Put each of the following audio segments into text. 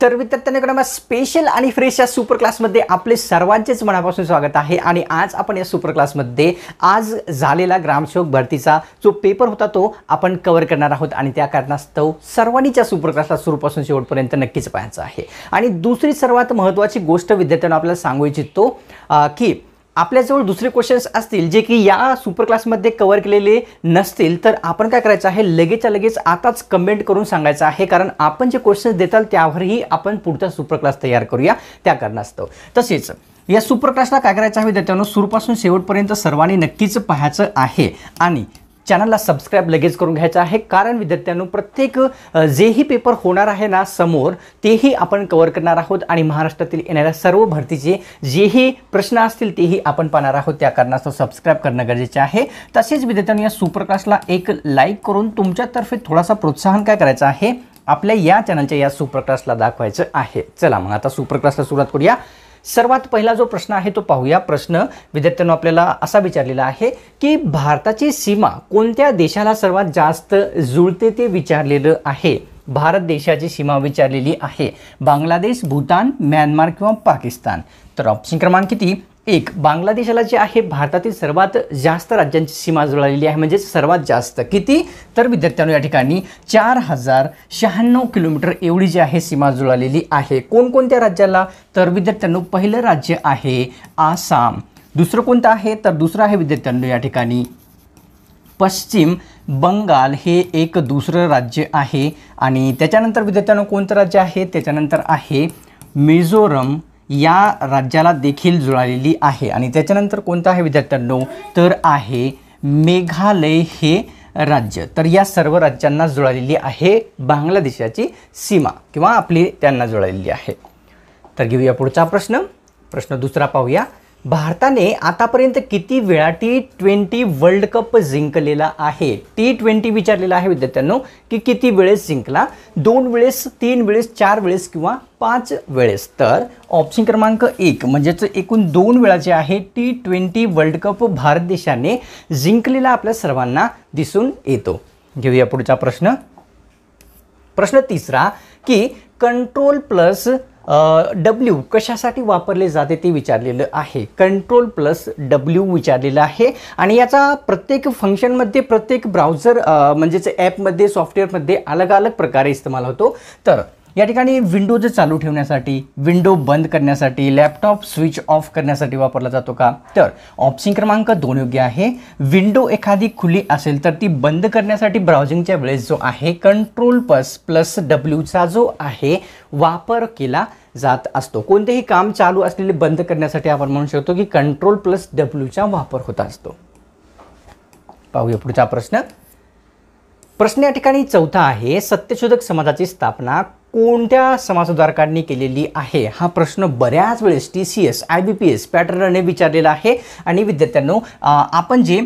तर विद्यार्थ्यांकडे स्पेशल आणि फ्रेश या सुपर क्लासमध्ये आपले सर्वांचेच मनापासून स्वागत आहे। आणि आज आपण या सुपर क्लासमध्ये आज झालेला ग्रामसेवक भरतीचा जो पेपर होता तो आपण कव्हर करणार आहोत आणि त्या कारणास्तव सर्वांनी या सुपर क्लासला सुरूपासून शेवटपर्यंत नक्कीच पाहायचं आहे। आणि दुसरी सर्वात महत्त्वाची गोष्ट विद्यार्थ्यांना आपल्याला सांगू इच्छितो की आपल्याजवळ दुसरे क्वेश्चन्स असतील जे की या सुपर क्लासमध्ये कव्हर केलेले नसतील तर आपण काय करायचं आहे, लगेचच्या लगेच आताच कमेंट करून सांगायचं आहे, कारण आपण जे क्वेश्चन्स देताल त्यावरही आपण पुढचा सुपर क्लास तयार करूया त्या कारणास्तव। तसेच या सुपर क्लासला काय करायचं आहे विद्यार्थ्यांनो, सुरूपासून शेवटपर्यंत सर्वांनी नक्कीच पाहायचं आहे आणि चॅनलला सबस्क्राइब लगेच करून घ्यायचं आहे, कारण विद्यार्थ्यांनो प्रत्येक जेही पेपर होणार आहे ना समोर तेही आपण कव्हर करणार आहोत आणि महाराष्ट्रातील येणाऱ्या सर्व भरतीचे जेही प्रश्न असतील तेही आपण पाहणार आहोत। त्या कारणास्तव सबस्क्राइब करणं गरजेचे आहे। तसेच विद्यार्थ्यांनो या सुपर क्लासला एक लाईक करून तुमच्यातर्फे थोडासा प्रोत्साहन काय करायचं आहे, आपल्या या चॅनलच्या या सुपर क्लासला दाखवायचं आहे। चला मग आता सुपर क्लासला सुरुवात करूया। सर्वात पहिला जो प्रश्न आहे तो पाहूया। प्रश्न विद्यार्थ्यांनो आपल्याला असा विचारलेला आहे की भारताची सीमा कोणत्या देशाला सर्वात जास्त जुळते ते विचारलेलं आहे। भारत देशाची सीमा विचारलेली आहे, बांगलादेश, भूतान, म्यानमार किंवा पाकिस्तान। तर ऑप्शन क्रमांक किती, 1 बांगलादेशाला जे आहे भारतातील सर्वात जास्त राज्यांची सीमा जुळलेली आहे, म्हणजे सर्वात जास्त किती, तर विद्यार्थ्यांनो या ठिकाणी 4096 किलोमीटर एवढी जी आहे सीमा जुळलेली आहे। कोणकोणत्या राज्याला, तर विद्यार्थ्यांनो पहिलं राज्य आहे आसाम, दुसरं कोणतं आहे, तर दुसरं आहे विद्यार्थ्यांनो या ठिकाणी पश्चिम बंगाल हे एक दुसरं राज्य आहे। आणि त्याच्यानंतर विद्यार्थ्यांनो कोणतं राज्य आहे, त्याच्यानंतर आहे मिझोरम, या राज्याला देखील जुळलेली आहे। आणि त्याच्यानंतर कोणतं आहे विद्यार्थ्यांनो, तर आहे मेघालय हे राज्य। तर या सर्व राज्यांना जुळलेली आहे बांगलादेशाची सीमा किंवा आपली त्यांना जुळलेली आहे। तर घेऊया पुढचा प्रश्न। प्रश्न दुसरा पाहूया। भारताने आतापर्यंत किती वेळा T20 वर्ल्ड कप जिंकलेला आहे। T20 विचारलेला आहे विद्यार्थ्यांनो की किती वेळेस जिंकला, 2 वेळेस, 3 वेळेस, 4 वेळेस किंवा 5 वेळेस। तर ऑप्शन क्रमांक 1 म्हणजेच एकूण 2 वेळा जे आहे T20 वर्ल्ड कप भारत देशाने जिंकलेला आपल्या सर्वांना दिसून येतो। घेऊया पुढचा प्रश्न। प्रश्न तिसरा की कंट्रोल प्लस W कशासाठी वापरले जाते ते विचारलेलं आहे। कंट्रोल प्लस W विचारलेलं आहे आणि याचा प्रत्येक फंक्शनमध्ये, प्रत्येक ब्राउझर म्हणजेच ॲपमध्ये, सॉफ्टवेअरमध्ये अलग अलग प्रकारे इस्तेमाल होतो। तर या ठिकाणी विंडोज चालू ठेवण्यासाठी, विंडो बंद करण्यासाठी, लॅपटॉप स्विच ऑफ करण्यासाठी वापरला जातो का, तर ऑप्शन क्रमांक 2 योग्य आहे। विंडो एखादी खुली असेल तर ती बंद करण्यासाठी ब्राउझिंगच्या वेळेस जो आहे कंट्रोल प्लस Wचा जो आहे वापर केला जात असतो। कोणतेही काम चालू असलेले बंद करण्यासाठी आपण म्हणू शकतो की कंट्रोल प्लस Wचा वापर होत असतो। पाहूया पुढचा प्रश्न। प्रश्न या ठिकाणी चौथा आहे, सत्यशोधक समाजाची स्थापना कोणत्या समाजसुधारकांनी केलेली आहे। हा प्रश्न बऱ्याच वेळेस TCS, IBPS पॅटर्नने विचारलेला आहे। आणि विद्यार्थ्यांनो आपण जे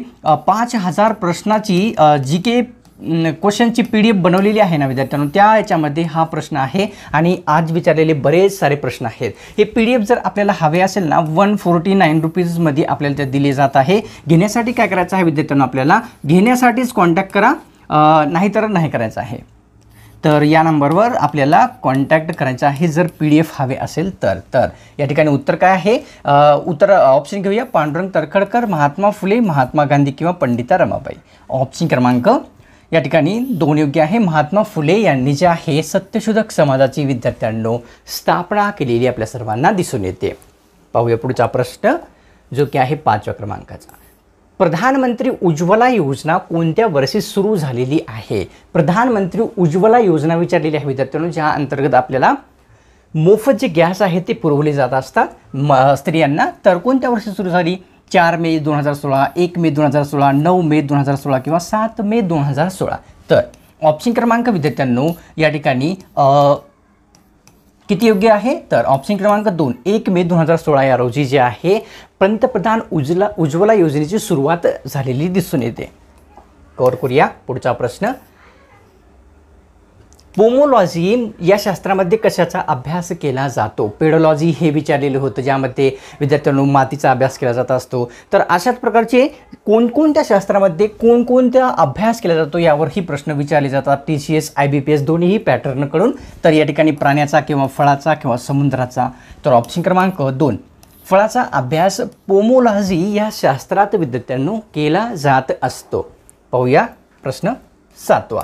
5000 प्रश्नाची GK क्वेश्चनची PDF बनवलेली आहे ना विद्यार्थ्यांनो, त्या याच्यामध्ये हा प्रश्न आहे आणि आज विचारलेले बरेच सारे प्रश्न आहेत। हे PDF जर आपल्याला हवे असेल ना 149 रुपीजमध्ये आपल्याला ते दिले जात आहे। घेण्यासाठी काय करायचं आहे विद्यार्थ्यांनो, आपल्याला घेण्यासाठीच कॉन्टॅक्ट करा, नाहीतर नाही करायचं आहे। तर या नंबरवर आपल्याला कॉन्टॅक्ट करायचा आहे जर PDF हवे असेल तर या ठिकाणी उत्तर काय आहे, उत्तर ऑप्शन घेऊया, पांडुरंग तर्खडकर, महात्मा फुले, महात्मा गांधी किंवा पंडिता रमाबाई। ऑप्शन क्रमांक या ठिकाणी 2 योग्य आहे। महात्मा फुले यांनी जे आहे सत्यशोधक समाजाची विद्यार्थ्यांनो स्थापना केलेली आपल्या सर्वांना दिसून येते। पाहूया पुढचा प्रश्न जो की आहे 5व्या क्रमांकाचा। प्रधानमंत्री उज्ज्वला योजना कोणत्या वर्षी सुरू झालेली आहे। प्रधानमंत्री उज्ज्वला योजना विचारलेली आहे विद्यार्थ्यांनो, ज्या अंतर्गत आपल्याला मोफत जे गॅस आहे ते पुरवले जात असतात स्त्रियांना। तर कोणत्या वर्षी सुरू झाली, 4 मे 2016, 1 मे 2016, 9 मे 2016 किंवा 7 मे 2016। तर ऑप्शन क्रमांक विद्यार्थ्यांनो या ठिकाणी किती योग्य आहे, तर ऑप्शन क्रमांक 2 1 मे 2016 या रोजी जे आहे पंतप्रधान उज्ज्वला योजनेची सुरुवात झालेली दिसून येते। कव्हर करूया पुढचा प्रश्न। पोमोलॉजी या शास्त्रामध्ये कशाचा अभ्यास केला जातो? पेडोलॉजी हे विचारलेलं होतं, ज्यामध्ये विद्यार्थ्यांनो मातीचा अभ्यास केला जात असतो. तर अशाच प्रकारचे कोणकोणत्या शास्त्रामध्ये कोणकोणत्या अभ्यास केला जातो यावरही प्रश्न विचारले जातात TCS IBPS दोन्हीही पॅटर्नकडून. तर या ठिकाणी प्राण्याचा किंवा फळाचा किंवा समुद्राचा. तर ऑप्शन क्रमांक 2 फळाचा अभ्यास पोमोलॉजी या शास्त्रात विद्यार्थ्यांनो केला जात असतो. पाहूया प्रश्न 7वा.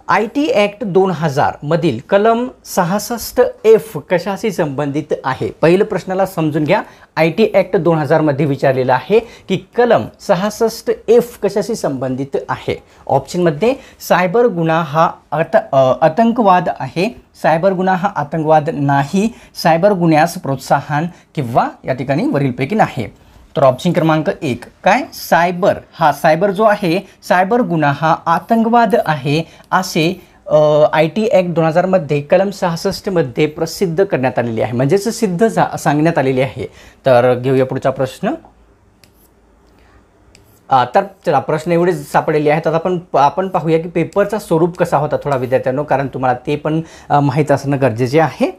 IT ॲक्ट 2000 मधील कलम 66F कशाशी संबंधित आहे? पहिलं प्रश्नाला समजून घ्या. IT ॲक्ट 2000 मध्ये विचारलेलं आहे की कलम 66F कशाशी संबंधित आहे? ऑप्शनमध्ये सायबर गुन्हा हा आतंकवाद आहे, सायबर गुन्हा हा आतंकवाद नाही, सायबर गुन्ह्यास प्रोत्साहन किंवा या ठिकाणी वरीलपैकी नाही. तर ऑप्शन क्रमांक 1 काय? सायबर जो आहे, सायबर गुन्हा हा आतंकवाद आहे असे IT ॲक्ट 2000 मध्ये कलम 66 मध्ये प्रसिद्ध करण्यात आलेली आहे, म्हणजेच सांगण्यात आलेली आहे. तर घेऊया पुढचा प्रश्न. तर चला प्रश्न एवढे सापडलेले आहेत. आता आपण पाहूया की पेपरचा स्वरूप कसा होता थोडा विद्यार्थ्यांनो, कारण तुम्हाला ते पण माहीत असणं गरजेचे आहे.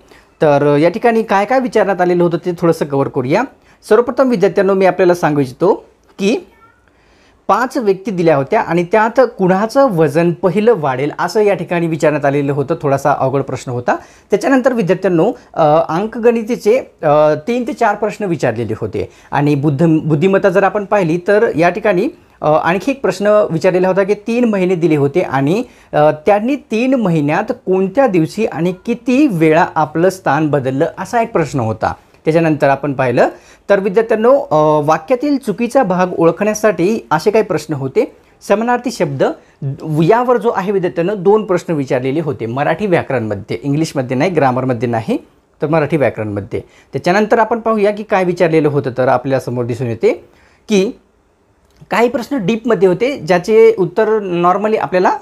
तर या ठिकाणी काय काय विचारण्यात आलेलं होतं ते थोडंसं कव्हर करूया. सर्वप्रथम विद्यार्थ्यांनो मी आपल्याला सांगू इच्छितो की 5 व्यक्ती दिल्या होत्या आणि त्यात कुणाचं वजन पहिलं वाढेल असं या ठिकाणी विचारण्यात आलेलं होतं. थोडासा अवघड प्रश्न होता. त्याच्यानंतर विद्यार्थ्यांनो अंकगणितीचे 3 ते 4 प्रश्न विचारलेले होते आणि बुद्धिमत्ता जर आपण पाहिली तर या ठिकाणी आणखी एक प्रश्न विचारलेला होता की 3 महिने दिले होते आणि त्यांनी 3 महिन्यात कोणत्या दिवशी आणि किती वेळा आपलं स्थान बदललं असा एक प्रश्न होता. त्याच्यानंतर आपण पाहिलं तर विद्यार्थ्यांनो वाक्यातील चुकीचा भाग ओळखण्यासाठी असे काही प्रश्न होते. समानार्थी शब्द यावर जो आहे विद्यार्थ्यांनो 2 प्रश्न विचारलेले होते मराठी व्याकरणमध्ये, इंग्लिशमध्ये नाही, ग्रामरमध्ये नाही, तर मराठी व्याकरणमध्ये. त्याच्यानंतर आपण पाहूया की काय विचारलेलं होतं. तर आपल्यासमोर दिसून येते की काही प्रश्न डीपमध्ये होते ज्याचे उत्तर नॉर्मली आपल्याला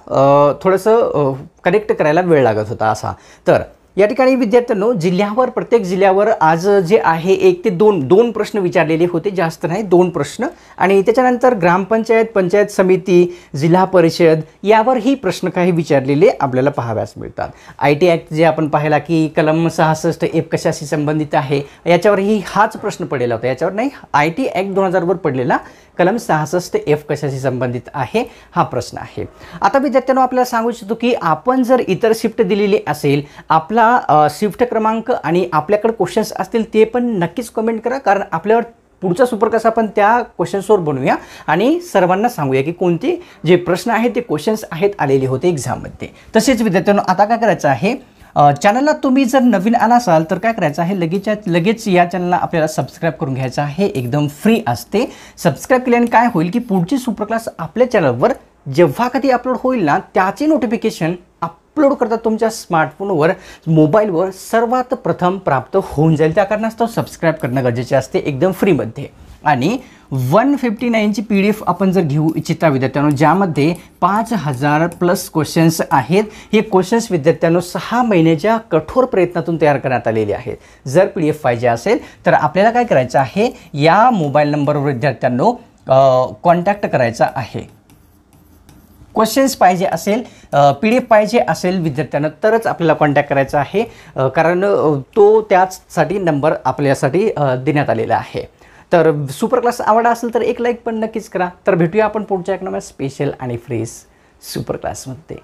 थोडंसं कनेक्ट करायला वेळ लागत होता असा. तर या ठिकाणी विद्यार्थ्यांनो प्रत्येक जिल्ह्यावर आज जे आहे 1 ते 2 प्रश्न विचारलेले होते, जास्त नाही, 2 प्रश्न. आणि त्याच्यानंतर ग्रामपंचायत, पंचायत समिती, जिल्हा परिषद यावरही प्रश्न काही विचारलेले आपल्याला पाहाव्यास मिळतात. IT ॲक्ट जे आपण पाहिला की कलम 66F कशाशी संबंधित आहे याच्यावरही हाच प्रश्न पडलेला होता, याच्यावर नाही, IT ॲक्ट 2000 वर पडलेला कलम 66F कशाशी संबंधित आहे हा प्रश्न आहे. आता विद्यार्थ्यांनो आपल्याला सांगू इच्छितो की आपण जर इतर शिफ्ट दिलेली असेल, आपला शिफ्ट क्रमांक आणि आपल्याकडे क्वेश्चन्स असतील ते पण नक्कीच कमेंट करा, कारण आपल्यावर पुढचा सुपरक्लास आपण त्या क्वेश्चन्सवर बनवूया आणि सर्वांना सांगूया की कोणते जे प्रश्न आहेत ते क्वेश्चन्स आहेत आलेले होते एक्झाममध्ये. तसेच विद्यार्थ्यांनो आता काय करायचं आहे, चॅनलला तुम्ही जर नवीन आला असाल तर काय करायचं आहे, लगेच या चॅनलला आपल्याला सबस्क्राईब करून घ्यायचं आहे, एकदम फ्री असते. सबस्क्राईब केल्याने काय होईल की पुढची सुपरक्लास आपल्या चॅनलवर जेव्हा कधी अपलोड होईल ना त्याचे नोटिफिकेशन अपलोड करता तुमच्या स्मार्टफोनवर, मोबाईलवर सर्वात प्रथम प्राप्त होऊन जाईल. त्या कारणास्तव सबस्क्राईब करणं गरजेचे असते एकदम फ्रीमध्ये. आणि 159ची PDF आपण जर घेऊ इच्छिता विद्यार्थ्यांनो, ज्यामध्ये 5000+ क्वेश्चन्स आहेत. हे क्वेश्चन्स विद्यार्थ्यांनो 6 महिन्याच्या कठोर प्रयत्नातून तयार करण्यात आलेले आहेत. जर PDF पाहिजे असेल तर आपल्याला काय करायचं आहे, या मोबाईल नंबरवर विद्यार्थ्यांनो कॉन्टॅक्ट करायचा आहे. क्वेश्चन्स पाहिजे असेल, PDF पाहिजे असेल विद्यार्थ्यांना तरच आपल्याला कॉन्टॅक्ट करायचा आहे, कारण तो त्याचसाठी नंबर आपल्यासाठी देण्यात आलेला आहे. तर सुपरक्लास आवडला असेल तर एक लाईक पण नक्कीच करा. तर भेटूया आपण पुढच्या एक नव्या स्पेशल आणि फ्रेश सुपरक्लासमध्ये.